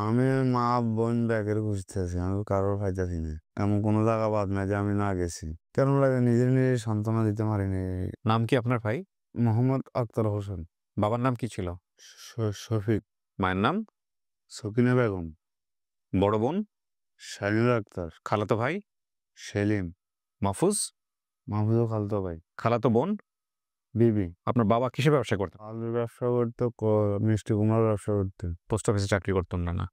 আমি মা বোন ব্যাগের খুঁজতেছি, আমি কারোর পাইতেছি না। এমন কোনো জায়গা বাদ নাই যে আমি না গেছি। কেন লাগে নিজে নিজে সান্ত্বনা দিতে পারিনি। নাম কি আপনার ভাই? মোহাম্মদ আক্তার হোসেন। বাবার নাম কি ছিল? শফিক। মায়ের নাম? সকিনা বেগম। বড় বোন? শাহিনুর আক্তার। খালাতো ভাই? সেলিম। মাহফুজ? মাহফুজও খালতো ভাই। খালাতো বোন? বিবি। আপনার বাবা কিসের ব্যবসা করতেন? আলুর ব্যবসা করতো, মিষ্টি কুমড়ার ব্যবসা করতো। পোস্ট অফিসে চাকরি করতেন না?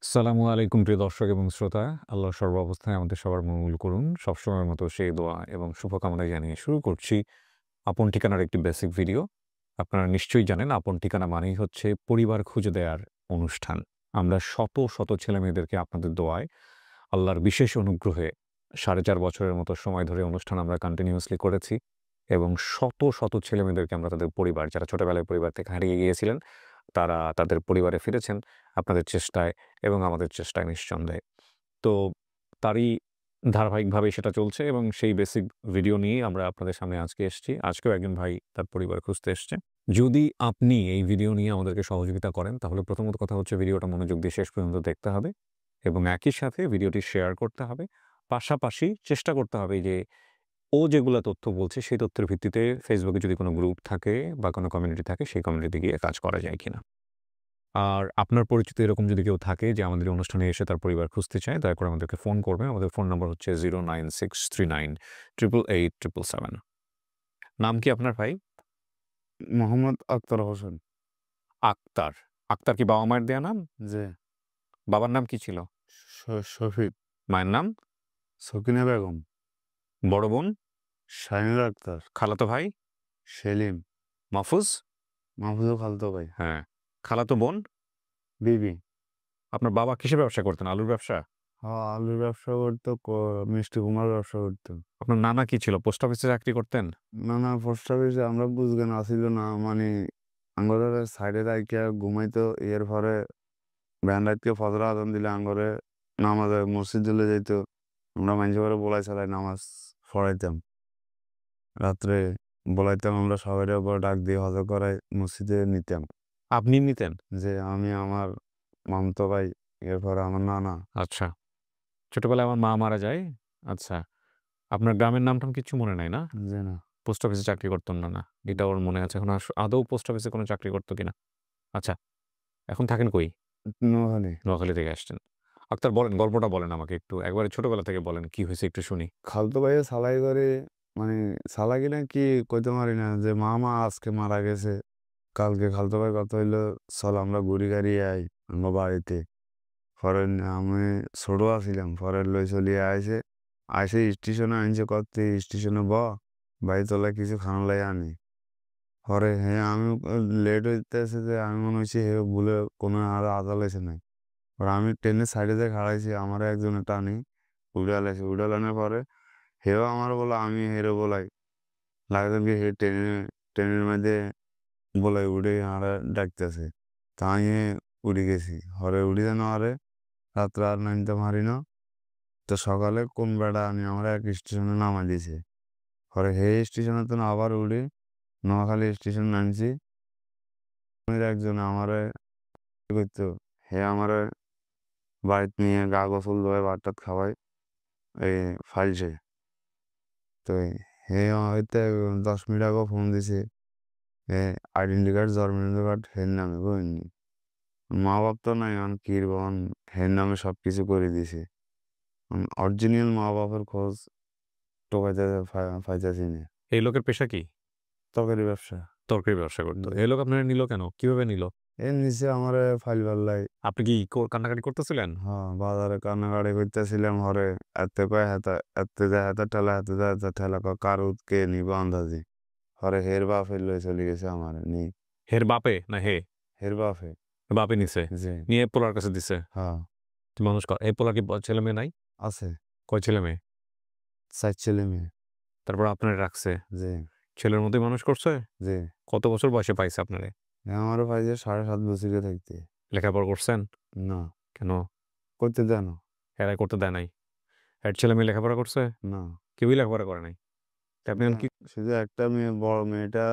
আসসালামু আলাইকুম প্রিয় দর্শক এবং শ্রোতা। আল্লাহ সর্বাবস্থায় আমাদের সবার মঙ্গল করুন। সবসময়ের মতো সেই দোয়া এবং শুভকামনা জানিয়ে শুরু করছি আপন ঠিকানার একটি বেসিক ভিডিও। আপনারা নিশ্চয়ই জানেন আপন ঠিকানা মানেই হচ্ছে পরিবার খুঁজে দেওয়ার অনুষ্ঠান। আমরা শত শত ছেলেমেয়েদেরকে আপনাদের দোয়ায় আল্লাহর বিশেষ অনুগ্রহে ৪.৫ বছরের মতো সময় ধরে অনুষ্ঠান আমরা কন্টিনিউয়াসলি করেছি এবং শত শত ছেলেমেয়েদেরকে আমরা তাদের পরিবার, যারা ছোটবেলায় পরিবার থেকে হারিয়ে গিয়েছিলেন, তারা তাদের পরিবারে ফিরেছেন আপনাদের চেষ্টায় এবং আমাদের চেষ্টায় নিঃসন্দেহে। তো তারই ধারাবাহিকভাবে সেটা চলছে এবং সেই বেসিক ভিডিও নিয়েই আমরা আপনাদের সামনে আজকে এসেছি। আজকেও একজন ভাই তার পরিবার খুঁজতে এসছে। যদি আপনি এই ভিডিও নিয়ে আমাদেরকে সহযোগিতা করেন, তাহলে প্রথমত কথা হচ্ছে ভিডিওটা মনোযোগ দিয়ে শেষ পর্যন্ত দেখতে হবে এবং একই সাথে ভিডিওটি শেয়ার করতে হবে। পাশাপাশি চেষ্টা করতে হবে যে ও যেগুলা তথ্য বলছে সেই তথ্যের ভিত্তিতে ফেসবুকে যদি কোনো গ্রুপ থাকে বা কোনো কমিউনিটি থাকে সেই কমিউনিটিতে গিয়ে কাজ করা যায় কিনা। আর আপনার পরিচিত এরকম যদি কেউ থাকে যে আমাদের এই অনুষ্ঠানে এসে তার পরিবার খুঁজতে চায়, দয়া করে আমাদেরকে ফোন করবেন। আমাদের ফোন নম্বর হচ্ছে 09639887777। নাম কি আপনার ভাই? মোহাম্মদ আক্তার হোসেন। আক্তার। আক্তার কি বাবা মায়ের দেয়া নাম? যে বাবার নাম কি ছিল? শফিক। মায়ের নাম? সকিনা বেগম। বড় বোন? শাহিনুর আক্তার। খালাতো ভাই? সেলিম। মাহফুজ? মাহফুজও খালতো ভাই। হ্যাঁ। খালাতো বোন? বিবি। আপনার বাবা কিসের ব্যবসা করতেন? আলুর ব্যবসা? হ্যাঁ, আলুর ব্যবসা করতো, মিষ্টি কুমড়ার ব্যবসা করতো। আপনার নানা কি ছিল? পোস্ট অফিসে চাকরি করতেন? নানা পোস্ট অফিসে আমরা বুঝবেন আসিল না, মানে আঙ্গরের সাইডে রাখিয়া ঘুমাইতো। এর পরে ভ্যান রাতকে ফজর আজান দিলে আঙ্গরে নামাজে মসজিদ চলে যাইতো। আমরা মাঝে করে বলাই চালাই নামাজ পড়াইতাম। রাত্রে বলাইতাম, আমরা সবাই উপর ডাক দিয়ে হজর করাই মসজিদে নিতাম। আপনি নিতেন? যে আমি, আমার মামতো ভাই, এরপরে আমার নানা। আচ্ছা। ছোটবেলায় আমার মা মারা যায়। আচ্ছা। আপনার গ্রামের নাম-টাম কিচ্ছু মনে নাই না? যে না। পোস্ট অফিসে চাকরি করতেন না? এটা ওর মনে আছে। এখন আদৌ পোস্ট অফিসে কোনো চাকরি করত কিনা? আচ্ছা, এখন থাকেন কই? নোয়াখালী। নোয়াখালী থেকে আসছেন। আক্তার বলেন, গল্পটা বলেন আমাকে একটু। একবারে ছোটবেলা থেকে বলেন, কি হইছে একটু শুনি। খালতো ভাইয়ে সালাই করে, মানে সালাকি না কি কইতে পারি না, যে মামা আজকে মারা গেছে। কালকে খালতো ভাই কথা হইলো, চল আমরা ঘুরি গাড়ি আই আমার বাড়িতে। পরে আমি ছোট আছিলাম, পরে লই চলিয়ে আইসে। আইসে স্টেশনে আনছে, করতে স্টেশনে বাড়ি তোলা কিছু খানা লাই আনি। পরে হ্যাঁ আমি লেট হইতেছে, যে আমি মনে হচ্ছে হে ভুলে কোনো আর আদাল এসে নাই। পরে আমি ট্রেনের সাইডে যে খাড়াইছি, আমার একজনে টানি উড়ালাইছে। উড়ালানোর পরে হেও আমার বলা, আমি হেরে বলাই লাগতাম কি হে ট্রেনের মধ্যে বলাই উঠে আর ডাকতেছে। তা আমি উড়ে গেছি, হরে উড়ি যেন আরে রাত্রে আর নামতে পারি না। তো সকালে কোন বেড়া আমি আমার এক স্টেশনে নামা দিয়েছে। পরে হে স্টেশনে তো আবার উড়ি নোয়াখালী স্টেশন নামছি। একজন আমারে করতো, হে আমারে বাড়িতে নিয়ে গা গোসল ধোয়, ভাত টাত খাওয়াই এই ফাইলছে। তো হে হয়তো 10 মিনিট আগে ফোন দিছে, আইডেন্টি কার্ড, জন্ম কার্ড হের নামে বুঝলি। মা বাপ তো নাই, এখন কিরবন হের নামে সব কিছু করে দিছে। অরিজিনাল মা বাপের খোঁজ টোকাইতে পাইতেছি না। এই লোকের পেশা কি? তরকারি ব্যবসা। তরকারি ব্যবসা করত। যে এই লোক আপনারা নিল কেন? কিভাবে নিল? এর নিচে আমার ফাইল পাল্লাই। আপনি কি কান্নাকাটি করতেছিলেন? হ্যাঁ, বাজারে কান্নাকাটি করতেছিলাম। হরে এতে কয় হাতে, এতে যায় হাতে ঠেলা, হাতে যায় হাতে ঠেলা, কারুত কে নিব আন্দাজি। হরে হের বাপ লই চলে গেছে আমার নি। হের বাপে না হে? হের বাপে। বাপে নিছে। যে নিয়ে পোলার কাছে দিছে। হ্যাঁ মানুষ এই পোলার কি ছেলে মেয়ে নাই? আছে। কয় ছেলে মেয়ে? 4 ছেলে মেয়ে। তারপর আপনারে রাখছে। যে ছেলের মতোই মানুষ করছে? যে কত বছর বয়সে পাইছে আপনারে? আমারও পাইছে 7.5 বছরে থাকতে। লেখাপড়া করছেন? না। কেন? করতে দেন। এরা করতে দেয় নাই? এর ছেলে মেয়ে লেখাপড়া করছে? না। কেউই লেখাপড়া করে নাই। তা আপনি শুধু এখন কি শুধু একটা মেয়ে, বড় মেয়েটা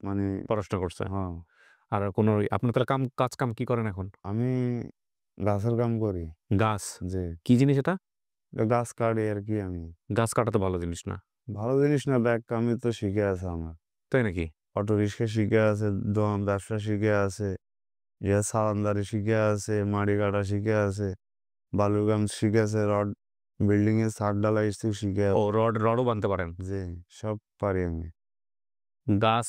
মানে পড়াশোনা করছে? হ্যাঁ আর কোনো আপনার তাহলে কাজ-কাম কি করেন এখন? আমি গাছের কাম করি। গাছ। জি। কি জিনিস এটা? গাছ কাটি আরকি আমি। গাছ কাটা তো ভালো জিনিস না। ভালো জিনিস না, ব্যাগ কামই তো শিখে আছে আমার। তাই নাকি? অটো রিক্সা শিখে আছে, দোকান ব্যবসা শিখে আছে, সালানদারি শিখে আছে, মাটি কাটা শিখে আছে, বালুর কাম শিখে আছে, বিল্ডিং এর ছাদ ঢালাই শিখে ও রডও বানতে পারেন। জি, সব পারি আমি। গাছ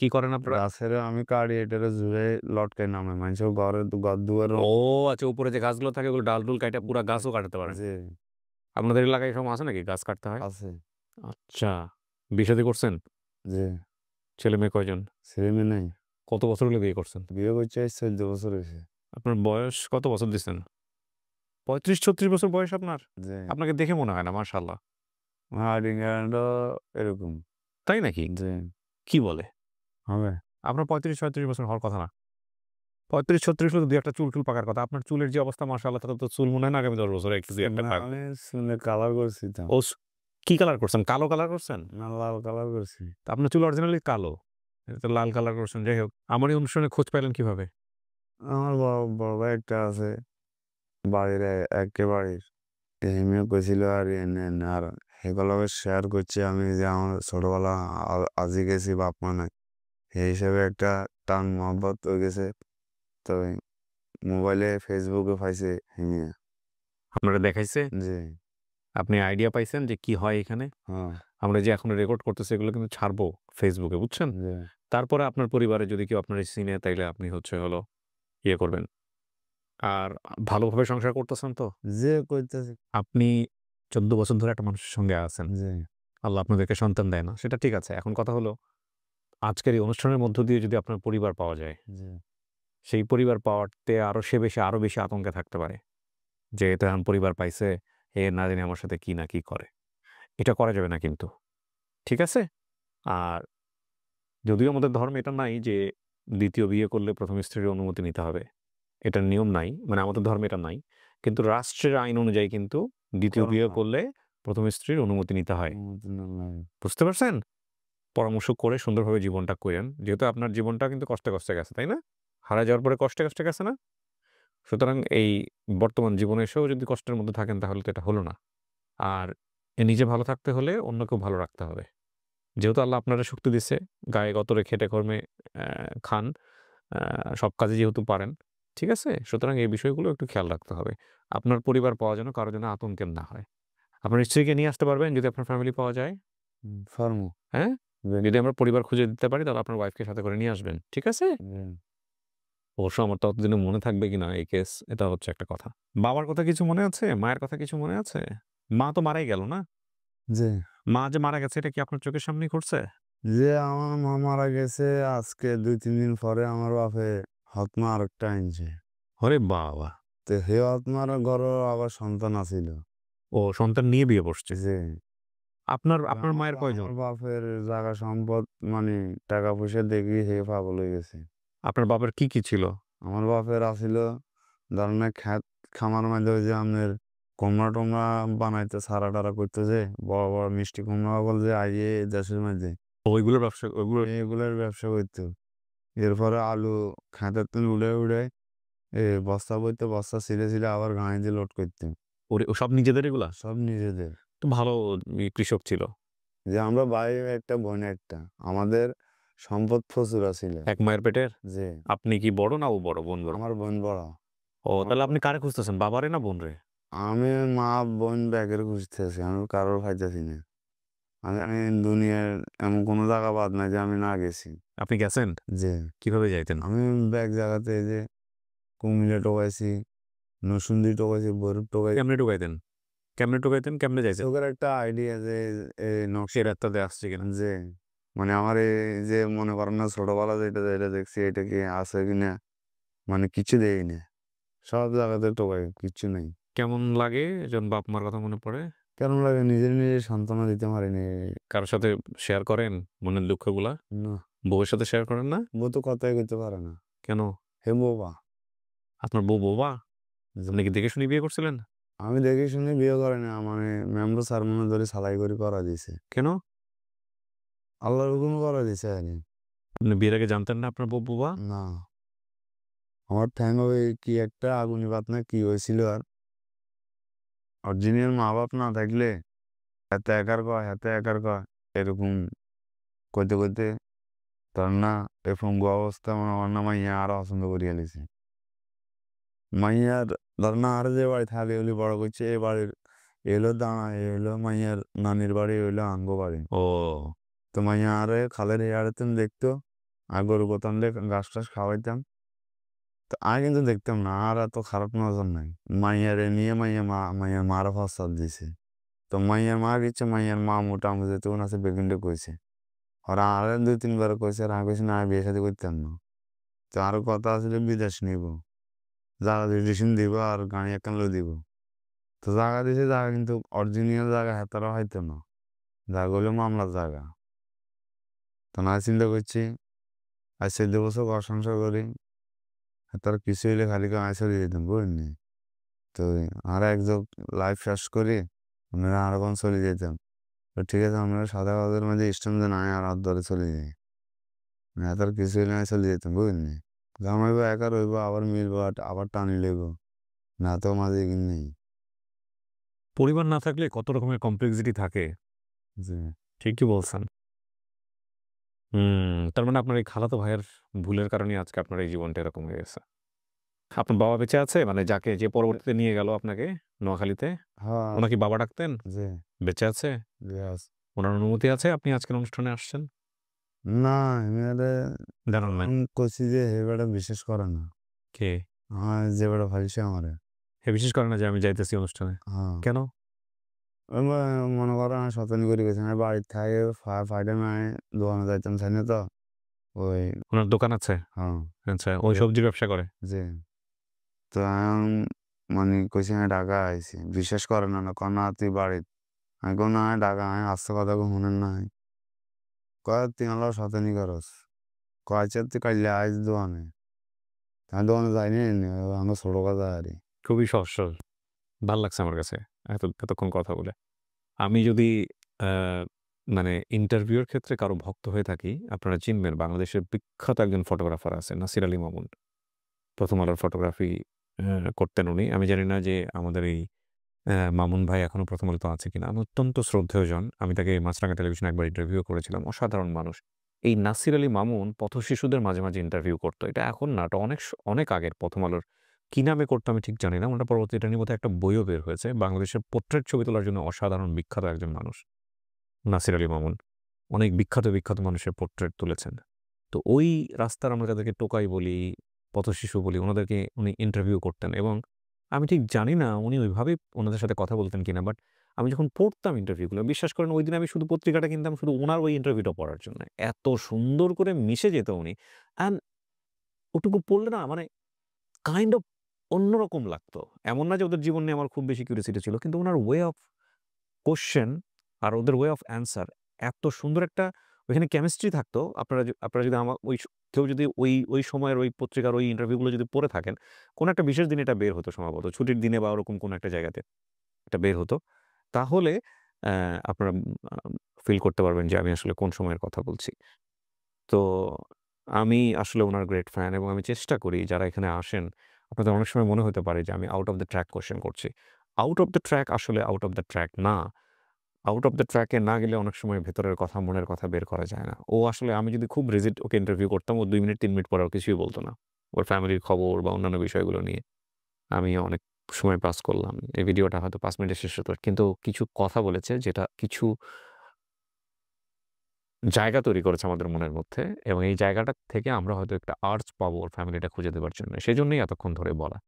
কি করেন আপনারা? গাছের আমি কাটি এটারে জুড়ে লটকাই নামে মানুষের ঘর দুয়ার। ও আচ্ছা, উপরে যে গাছগুলো থাকে ওগুলো ডাল-টুল কাইটা পুরা গাছও কাটতে পারেন। জি, আপনাদের এলাকায় এরকম আছে নাকি গাছ কাটতে হয়? আছে। আচ্ছা। বিয়ে-শাদী করছেন? জি, ছেলে-মেয়ে কয়জন? ছেলে-মেয়ে নাই। কত বছর হলো বিয়ে করছেন? বিয়ে করছে আজ 14 বছর হইছে। আপনার বয়স কত বছর দিছেন? ৩৫-৩৬ বছর বয়স আপনার? জি, আপনাকে দেখে মনে হয় না, মাশাআল্লাহ। হার্ডিং এন্ডও এরকম। তাই নাকি? জি, কি বলে? হবে। আপনার ৩৫-৩৬ বছর হওয়ার কথা না। ৩৫-৩৬ হলে ২-১ টা চুল-টুল পাকার কথা। আপনার চুলের যে অবস্থা, মাশাআল্লাহ, তাতে তো চুল মনে হয় না আগামী ১০ বছরে একটু ২-১ টা না, পাক। আমি চুলে কালার করছি তো। ও কি কালার করছেন? কালো কালার করছেন? না, লাল কালার করছি। তা আপনার চুল অরিজিনালি কালো। এটা তো লাল কালার করছেন। যাই হোক, আমার এই অনুষ্ঠানে খোঁজ পাইলেন কিভাবে? আমার বড় ভাই একটা আছে বাড়ির একেবাড়ির। হিমেও কইছিল আর এনে আর সেগুলোকে শেয়ার করছি আমি যে আমার ছোটবেলা আজি গেছি বাপ মা নাই। সেই হিসেবে একটা টান মহব্বত হয়ে গেছে। তো মোবাইলে ফেসবুকে পাইছে হিমিয়া। আপনারা দেখাইছে? জি, আপনি আইডিয়া পাইছেন যে কি হয় এখানে? হ্যাঁ, আমরা যে এখন রেকর্ড করতেছি এগুলো কিন্তু ছাড়বো ফেসবুকে, বুঝছেন? জি, তারপরে আপনার পরিবারে যদি কেউ আপনার চিনে তাইলে আপনি হলো ইয়ে করবেন। আর ভালোভাবে সংসার করতেছেন তো? যে কইতেছে। আপনি ১৪ বছর ধরে একটা মানুষের সঙ্গে আছেন। জি, আল্লাহ আপনাদেরকে সন্তান দেয় না। সেটা ঠিক আছে। এখন কথা হলো, আজকের এই অনুষ্ঠানের মধ্য দিয়ে যদি আপনার পরিবার পাওয়া যায়, জি, সেই পরিবার পাওয়াতে আরো বেশি আতঙ্কে থাকতে পারে। যে এটা এখন পরিবার পাইছে, এ না জানি আমার সাথে কি না কি করে। এটা করা যাবে না কিন্তু। ঠিক আছে? আর যদিও আমাদের ধর্মে এটা নাই যে ২য় বিয়ে করলে ১ম স্ত্রীর অনুমতি নিতে হবে। এটার নিয়ম নাই। মানে আমাদের ধর্মে এটা নাই। কিন্তু রাষ্ট্রের আইন অনুযায়ী কিন্তু ২য় করা বিয়ে না। করলে ১ম স্ত্রীর অনুমতি নিতে হয়। অনুমতি না লাগে। বুঝতে পারছেন? পরামর্শ করে সুন্দরভাবে জীবনটা কইরেন। যেহেতু আপনার জীবনটা কিন্তু কষ্টে গেছে, তাই না? হারায় যাওয়ার পরে কষ্টে গেছে না? সুতরাং এই বর্তমান জীবনে এসেও যদি কষ্টের মধ্যে থাকেন তাহলে তো এটা হলো না। আর নিজে ভালো থাকতে হলে অন্যকেও ভালো রাখতে হবে। যেহেতু আল্লাহ আপনারে শক্তি দিছে, গায়ে গতরে খেটে কর্মে খান, আ সব কাজে যেহেতু পারেন, ঠিক আছে? সুতরাং এই বিষয়গুলো একটু খেয়াল রাখতে হবে। আপনার পরিবার পাওয়া যেন কারো জন্য আতঙ্কের না হয়। আপনার স্ত্রীকে নিয়ে আসতে পারবেন যদি আপনার ফ্যামিলি পাওয়া যায়? ফার্মু। হ্যাঁ? জি, যদি আমরা পরিবার খুঁজে দিতে পারি তাহলে আপনার ওয়াইফকে সাথে করে নিয়ে আসবেন। ঠিক আছে? জি, অবশ্য আমার ততদিনে মনে থাকবে কিনা এই কেস, এটা হচ্ছে একটা কথা। বাবার কথা কিছু মনে আছে? মায়ের কথা কিছু মনে আছে? মা তো মারাই গেল না? জি। মা যে মারা গেছে এটা কি আপনার চোখের সামনেই ঘটছে? যে আমার মা মারা গেছে আজকে ২-৩ দিন পরে আমার বাপে হতমা আরেকটা আনছে। ওরে বাবা! তো সেই হতমার ঘরও আবার সন্তান আছিল। ও সন্তান নিয়ে বিয়ে বসছে। জি। আপনার মায়ের কয়জন? আমার বাপের জাগা সম্পদ মানে টাকা পয়সা দেখি হে পাগল হয়ে গেছে। আপনার বাবার কি ছিল? আমার বাপের আছিল ধরেন খামার মধ্যে ওই যে আপনার কুমড়া-টুমড়া বানাইতে ছাড়া-টারা করতো যে বড় মিষ্টি কুমড়া পাগল যে আইয়ে দেশের মধ্যে ওইগুলোর ব্যবসা ওইগুলোর এগুলার ব্যবসা করতো। এরপরে আলু খাঁচার থেকে উড়ে বস্তা বইতে বস্তা ছিঁড়ে আবার গাঁয়ে দিয়ে লোড করতাম। ও সব নিজেদের এগুলা? সব নিজেদের। তো ভালো কৃষক ছিল। যে আমরা ভাই একটা বোন একটা। আমাদের সম্পদ প্রচুর আছিল। এক মায়ের পেটের? যে আপনি কি বড় না ও বড়? বোন বড়? আমার বোন বড়। ও আমার তাহলে আপনি কারে খুঁজতেছেন? বাবারে না বোনরে? আমি মা বোন ব্যাগের খুঁজতেছি। আমি কারোর পাইতেছি না। আমি দুনিয়ার এমন কোনো জায়গা বাদ নাই যে আমি না গেছি। আপনি গেছেন? যে কিভাবে যাইতেন? আমি ব্যাগ জায়গাতে এই যে কুমিল্লা টোকাইছি, নরসিংদী টোকাইছি, বরুড টোকাইছি। কেমনে টোকাইতেন? কেমনে যাইতেন? চোখের একটা আইডিয়া যে সেই নকশা রাস্তাতে আসছে কিনা? যে মানে আমার এই যে মনে করেন না ছোটবেলা যেটা দেখছি এটা কি আছে কিনা মানে কিছু দেই না। সব জায়গাতে টোকাই কিচ্ছু নেই। কেমন লাগে যখন বাপ-মার কথা মনে পড়ে? কেমন লাগে নিজের সান্ত্বনা দিতে পারিনি। কারো সাথে শেয়ার করেন মনের দুঃখগুলা? না, বউয়ের সাথে শেয়ার করেন না? বউ তো কথাই কইতে পারে না। কেন? হে বোবা! আপনার বউ বোবা? যে আপনি কি দেখে শুনে বিয়ে করছিলেন? আমি দেখে শুনে বিয়ে করে না মানে মেম্বার স্যার মনে ধরে সালাই করে করা দিছে। কেন? আল্লাহর হুকুমে করা দিছে আরকি। আপনি বিয়ের আগে জানতেন না আপনার বুবা? না, আমার ঠ্যাং ওই কি একটা আগুনি বাত না কি হয়েছিল আর অরিজিনাল মা বাপ না থাকলে হাতে একার কয় হাতে একার কয় এরকম কইতে কইতে তার না এই পঙ্গু অবস্থা আমার না মাইয়া আরো পছন্দ করিয়া লিছে মাইয়ার ধর না আর যে বাড়ি থাকলে হলি বড় করছে এ বাড়ির এলো দাঁড়া এলো মাইয়ার নানির বাড়ি হইলো আঙ্গো বাড়ি ও তো মাইয়া আরে খালের হেয়ারেতেন দেখতো আর গরু গোতাম ঘাস টাস খাওয়াইতাম তো আমি কিন্তু দেখতাম না আর এত খারাপ নজর নাই মাইয়ারে নিয়ে মাইয়ার মারা প্রস্তাব দিছে তো মাইয়ার মা গেছে মাইয়ার মা মোটামুটি যেতক্ষণ আছে বেগুনটা কইছে আর আরে 2-3 বার কইছে আর আমি কইছি না আমি বিয়ে শাদী করতাম না তো আরো কথা আসলে বিদেশ নিব জায়গা রেজিস্ট্রেশন দিব আর গাড়ি একখান লই দিব তো জায়গা দিছে জায়গা কিন্তু অরিজিনাল জায়গা হেতারা হয়তো না জায়গা হলো মামলার জায়গা তো না চিন্তা করছি আজ 14 বছর ঘর সংসার করি তার কিছু হইলে খালি আমি চলে যেতাম বুঝলি তো আর একজন লাইফ শেষ করি আপনারা আর কোন চলে যেতাম তো ঠিক আছে আপনারা সাদা কাগজের মধ্যে স্ট্যাম্প দেন আমি আর হাত ধরে চলে যাই তার কিছু হইলে আমি চলে যেতাম বুঝলি জামাইবো একা রইবো আবার মিলবো আবার টানি লেবো না তো মাঝে নেই পরিবার না থাকলে কত রকমের কমপ্লেক্সিটি থাকে। জি ঠিকই বলছেন। তার মানে আপনার এই খালাতো ভাইয়ের ভুলের কারণে আজকে আপনার এই জীবনটা এরকম হয়ে গেছে। আপনার বাবা বেঁচে আছে? মানে যে পরবর্তীতে নিয়ে গেল আপনাকে নোয়াখালীতে, হ্যাঁ ওনাকে বাবা ডাকতেন? জি বেঁচে আছে? yes. ওনার অনুমতি আছে আপনি আজকের অনুষ্ঠানে আসছেন? না এবারে জানান নাই। আমি কইছি যে এবারে বিশেষ করে না কে? আমার যে বেড়া ফাইছে আমারে হে বিশেষ করে না যে আমি যাইতেছি অনুষ্ঠানে? হ্যাঁ কেন? ওই মনে করো আমি শতানি করে গেছি আমি বাড়ির থেকে ফাইডে আমি দোকানে যাইতাম চাই না তো ওই ওনার দোকান আছে? হ্যাঁ আচ্ছা, ওই সবজির ব্যবসা করে? জি তো আমি মানে কইছি আমি ঢাকা আইছি বিশ্বাস করে না না কন না তুই বাড়িত আমি কোন না ঢাকা আমি আসতে কথা শুনেন নাই কয় তুই আমার শতানি করস কয় আচ্ছা তুই কাইলে আইস দোকানে আমি দোকানে যাইনি আমার ছোট কথা আরে খুবই সহজ সরল। ভাল লাগছে আমার কাছে এতক্ষণ কথা বলে। আমি যদি আ মানে ইন্টারভিউর ক্ষেত্রে কারো ভক্ত হয়ে থাকি, আপনারা চিনবেন বাংলাদেশের বিখ্যাত একজন ফটোগ্রাফার আছে নাসির আলী মামুন। 'প্রথম আলোর' ফটোগ্রাফি করতেন উনি। আমি জানি না যে আমাদের এই মামুন ভাই এখনো 'প্রথম আলোতে' আছে কিনা। আমি অত্যন্ত শ্রদ্ধেয়জন। আমি তাকে মাছরাঙা টেলিভিশনে একবার ইন্টারভিউ করেছিলাম। অসাধারণ মানুষ। এই নাসির আলী মামুন পথশিশুদের মাঝে, মাঝে ইন্টারভিউ করত। এটা এখন না, এটা অনেক আগের 'প্রথম আলোর'। কি নামে করতো আমি ঠিক জানি না। ওনার পরবর্তীতে এটা নিয়ে বোধহয় একটা বইও বের হয়েছে। বাংলাদেশের পোর্ট্রেট ছবি তোলার জন্য অসাধারণ বিখ্যাত একজন মানুষ নাসির আলী মামুন। অনেক বিখ্যাত, বিখ্যাত মানুষের পোর্ট্রেট তুলেছেন। তো ওই রাস্তার আমরা যাদেরকে টোকাই বলি, পথশিশু বলি, ওনাদেরকে উনি ইন্টারভিউ করতেন এবং আমি ঠিক জানি না উনি ওইভাবেই ওনাদের সাথে কথা বলতেন কিনা। বাট আমি যখন পড়তাম ইন্টারভিউগুলো, বিশ্বাস করেন ওইদিন আমি শুধু পত্রিকাটা কিনতাম শুধু উনার ওই ইন্টারভিউটা পড়ার জন্য। এত সুন্দর করে মিশে যেত উনি। অ্যান্ড ওটুকু পড়লে না মানে কাইন্ড অফ অন্যরকম লাগতো। এমন না যে ওদের জীবন নিয়ে আমার খুব বেশি কিউরিওসিটি ছিল। কিন্তু উনার ওয়ে অফ কোয়েশ্চেন আর ওদের ওয়ে অফ অ্যান্সার এত সুন্দর একটা ওইখানে কেমিস্ট্রি থাকতো। আপনারা যদি কেউ যদি ওই সময়ের ওই পত্রিকার ওই ইন্টারভিউগুলো যদি পড়ে থাকেন, কোন একটা বিশেষ দিনে এটা বের হতো সম্ভবত। ছুটির দিনে বা ওরকম কোন একটা জায়গাতে এটা বের হতো। তাহলে আপনারা ফিল করতে পারবেন যে আমি আসলে কোন সময়ের কথা বলছি। তো আমি আসলে উনার গ্রেট ফ্যান এবং আমি চেষ্টা করি যারা এখানে আসেন, আপনাদের অনেক সময় মনে হতে পারে যে আমি out of the track question করছি। আউট অফ দ্য ট্র্যাক আসলে আউট অফ দ্য ট্র্যাক না। আউট অফ দ্য ট্র্যাক এ না গেলে অনেক সময় ভেতরের কথা, মনের কথা বের করা যায় না। ও আসলে আমি যদি খুব রিজিড ওকে ইন্টারভিউ করতাম, ও ২ মিনিট ৩ মিনিট পরে আর কিছুই বলত না। ওর ফ্যামিলির খবর বা অন্যান্য বিষয়গুলো নিয়ে। আমি অনেক সময় পাস করলাম। এই ভিডিওটা হয়তো ৫ মিনিটে শেষ হতো। কিন্তু কিছু কথা বলেছে যেটা কিছু জায়গা তৈরি করেছে আমাদের মনের মধ্যে এবং এই জায়গাটা থেকে আমরা হয়তো একটা আর্জ পাবো ওর ফ্যামিলিটা খুঁজে দেবার জন্য। সেজন্যই এতক্ষণ ধরে বলা।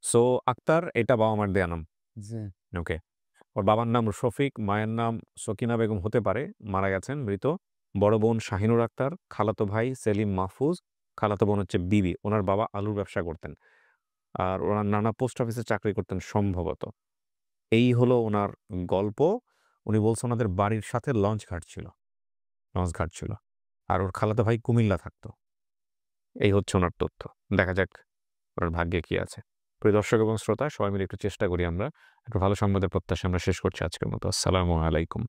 সো আক্তার এটা বাবা-মার দেয়া নাম। জি ওকে। ওর বাবার নাম শফিক, মায়ের নাম সকিনা বেগম হতে পারে, মারা গেছেন মৃত। বড় বোন শাহিনুর আক্তার, খালাতো ভাই সেলিম মাহফুজ, খালাতো বোন হচ্ছে বিবি। উনার বাবা আলুর ব্যবসা করতেন। আর উনার নানা পোস্ট অফিসে চাকরি করতেন সম্ভবত। এই হলো উনার গল্প। উনি বলছে উনাদের বাড়ির সাথে লঞ্চ ঘাট ছিল। আর ওর খালাতো ভাই কুমিল্লা থাকতো। এই হচ্ছে উনার তথ্য। দেখা যাক ওনার ভাগ্যে কি আছে। প্রিয় দর্শক এবং শ্রোতা সবাই মিলে একটু চেষ্টা করি আমরা। একটা ভালো সংবাদের প্রত্যাশায় আমরা শেষ করছি আজকের মতো। আসসালামু আলাইকুম।